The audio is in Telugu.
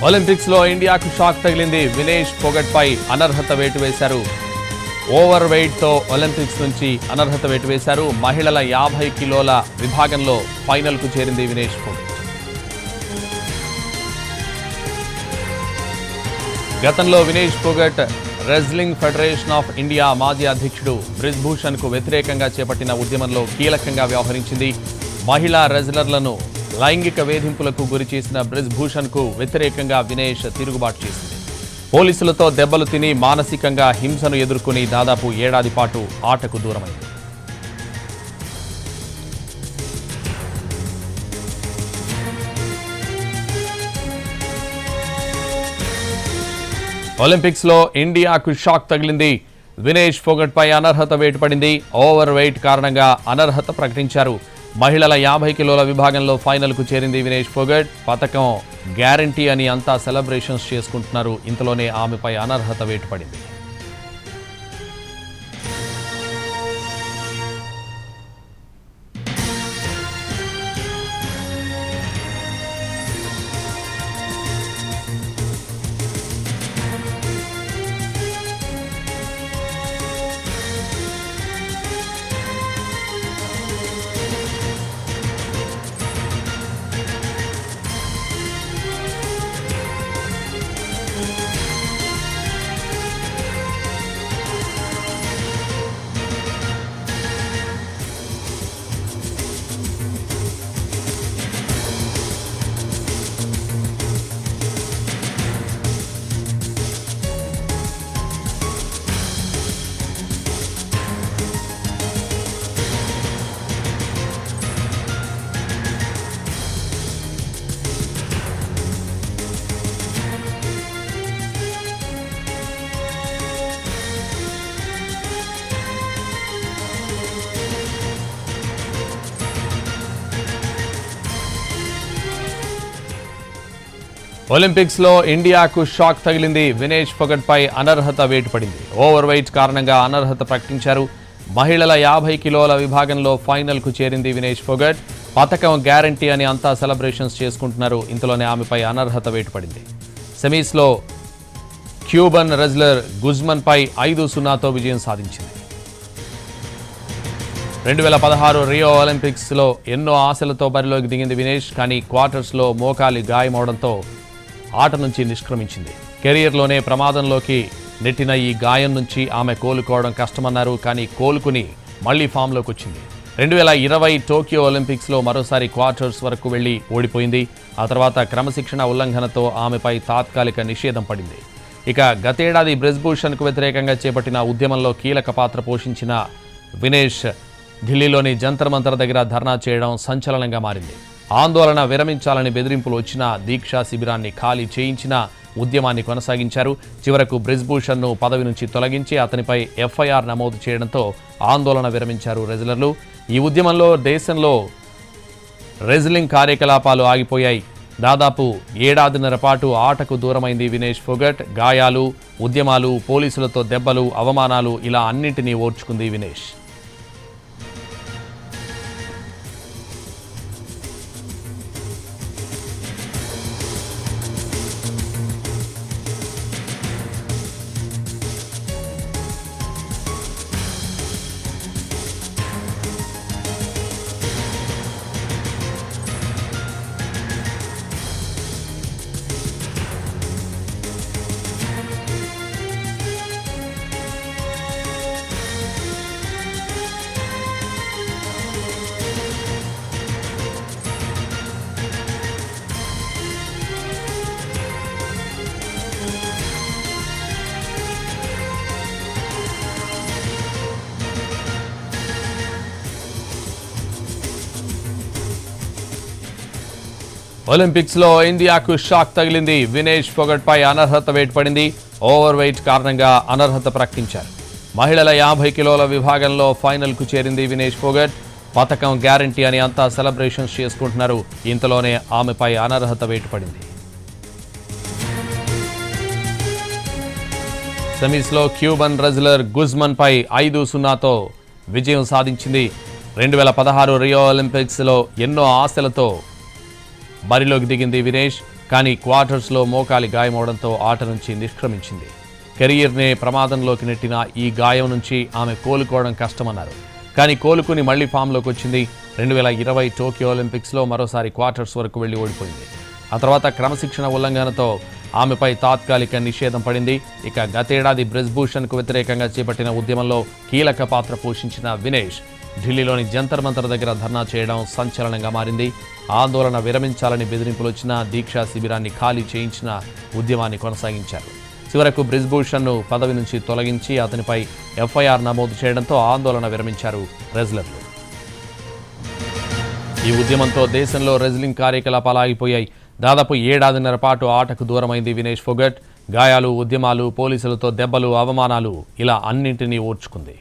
ఒలింపిక్స్ లో ఇండియాకు షాక్ తగిలింది. వినేష్ ఫోగట్ పై అనర్హత వేటు వేశారు. ఓవర్ వెయిట్ తో ఒలింపిక్స్ నుంచి అనర్హత వేటు వేశారు. మహిళల 50 కిలోల విభాగంలో ఫైనల్ కు చేరింది వినేష్ ఫోగట్. గతంలో Vinesh Phogat wrestling federation of India మాజీ అధ్యక్షుడు బ్రిజ్ భూషణ్ కు వ్యతిరేకంగా చేపట్టిన ఉద్యమంలో కీలకంగా వ్యవహరించింది. మహిళా రెజ్లర్లను లైంగిక వేధింపులకు గురి చేసిన బ్రిజ్ భూషణ్ కు వ్యతిరేకంగా వినేష్ తిరుగుబాటు చేసింది. పోలీసులతో దెబ్బలు తిని మానసికంగా హింసను ఎదుర్కొని దాదాపు ఏడాది పాటు ఆటకు దూరమైంది. ఒలింపిక్స్ లో ఇండియాకు షాక్ తగిలింది. వినేష్ ఫోగట్ పై అనర్హత వేటు పడింది. ఓవర్ వెయిట్ కారణంగా అనర్హత ప్రకటించారు. మహిళల 50 కిలోల విభాగంలో ఫైనల్ కు చేరింది వినేష్ ఫోగట్. పథకం గ్యారంటీ అని అంతా సెలబ్రేషన్స్ చేసుకుంటున్నారు. ఇంతలోనే ఆమెపై అనర్హత వేటు పడింది. ఒలింపిక్స్ లో ఇండియాకు షాక్ తగిలింది. వినేష్ ఫోగట్ పై అనర్హత వేటు పడింది. ఓవర్ వెయిట్ కారణంగా అనర్హత ప్రకటించారు. మహిళల 50 కిలోల విభాగంలో ఫైనల్ కు చేరింది వినేష్ ఫోగట్. పథకం గ్యారంటీ అని అంతా సెలబ్రేషన్స్ చేసుకుంటున్నారు. ఇంతలోనే ఆమెపై అనర్హత వేటు పడింది. సెమీస్ లో క్యూబన్ రెజ్లర్ గుజ్మన్ పై 5-0తో విజయం సాధించింది. 2016 రియో ఒలింపిక్స్ లో ఎన్నో ఆశలతో బరిలోకి దిగింది వినేష్. కానీ క్వార్టర్స్ లో మోకాలి గాయమవడంతో ఆట నుంచి నిష్క్రమించింది. కెరీర్లోనే ప్రమాదంలోకి నెట్టిన ఈ గాయం నుంచి ఆమె కోలుకోవడం కష్టమన్నారు. కానీ కోలుకుని మళ్లీ ఫామ్లోకి వచ్చింది. 2020 టోక్యో ఒలింపిక్స్లో మరోసారి క్వార్టర్స్ వరకు వెళ్లి ఓడిపోయింది. ఆ తర్వాత క్రమశిక్షణ ఉల్లంఘనతో ఆమెపై తాత్కాలిక నిషేధం పడింది. ఇక గతేడాది బ్రిజ్ భూషణ్కు వ్యతిరేకంగా చేపట్టిన ఉద్యమంలో కీలక పాత్ర పోషించిన వినేష్ ఢిల్లీలోని జంతర్ మంతర్ దగ్గర ధర్నా చేయడం సంచలనంగా మారింది. ఆందోళన విరమించాలని బెదిరింపులు వచ్చినా దీక్షా శిబిరాన్ని ఖాళీ చేయించినా ఉద్యమాన్ని కొనసాగించారు. చివరకు బ్రిజ్ భూషణ్ను పదవి నుంచి తొలగించి అతనిపై ఎఫ్ఐఆర్ నమోదు చేయడంతో ఆందోళన విరమించారు రెజ్లర్లు. ఈ ఉద్యమంలో దేశంలో రెజ్లింగ్ కార్యకలాపాలు ఆగిపోయాయి. దాదాపు ఏడాదిన్నర పాటు ఆటకు దూరమైంది వినేష్ ఫోగట్. గాయాలు, ఉద్యమాలు, పోలీసులతో దెబ్బలు, అవమానాలు ఇలా అన్నింటినీ ఓర్చుకుంది వినేష్. ఒలింపిక్స్ లో ఇండియాకు షాక్ తగిలింది. వినేష్ ఫోగట్ పై అనర్హత వేటు పడింది. ఓవర్ వెయిట్ కారణంగా అనర్హత ప్రకటించారు. మహిళల 50 కిలోల విభాగంలో ఫైనల్ కు చేరింది వినేష్ ఫోగట్. పథకం గ్యారంటీ అని అంతా సెలబ్రేషన్స్ చేసుకుంటున్నారు. ఇంతలోనే ఆమెపై అనర్హత వేటు పడింది. సెమీస్లో క్యూబన్ రెజ్లర్ గుజ్మన్ పై 5-0తో విజయం సాధించింది. 2016 రియో ఒలింపిక్స్లో ఎన్నో ఆశలతో బరిలోకి దిగింది వినేష్. కానీ క్వార్టర్స్లో మోకాలి గాయమవడంతో ఆట నుంచి నిష్క్రమించింది. కెరీర్నే ప్రమాదంలోకి నెట్టిన ఈ గాయం నుంచి ఆమె కోలుకోవడం కష్టమన్నారు. కానీ కోలుకుని మళ్లీ ఫామ్లోకి వచ్చింది. 2020 టోక్యో ఒలింపిక్స్లో మరోసారి క్వార్టర్స్ వరకు వెళ్లి ఓడిపోయింది. ఆ తర్వాత క్రమశిక్షణ ఉల్లంఘనతో ఆమెపై తాత్కాలిక నిషేధం పడింది. ఇక గతేడాది బ్రిజ్భూషణ్కు వ్యతిరేకంగా చేపట్టిన ఉద్యమంలో కీలక పాత్ర పోషించిన వినేష్ ఢిల్లీలోని జంతర్ మంతర్ దగ్గర ధర్నా చేయడం సంచలనంగా మారింది. ఆందోళన విరమించాలని బెదిరింపులు వచ్చినా దీక్షా శిబిరాన్ని ఖాళీ చేయించిన ఉద్యమాన్ని కొనసాగించారు. చివరకు బ్రిజ్భూషణ్ను పదవి నుంచి తొలగించి అతనిపై ఎఫ్ఐఆర్ నమోదు చేయడంతో ఆందోళన విరమించారు రెజ్లర్లు. ఈ ఉద్యమంతో దేశంలో రెజ్లింగ్ కార్యకలాపాలు ఆగిపోయాయి. దాదాపు ఏడాదిన్నర పాటు ఆటకు దూరమైంది వినేష్ ఫోగట్. గాయాలు, ఉద్యమాలు, పోలీసులతో దెబ్బలు, అవమానాలు ఇలా అన్నింటినీ ఓర్చుకుంది.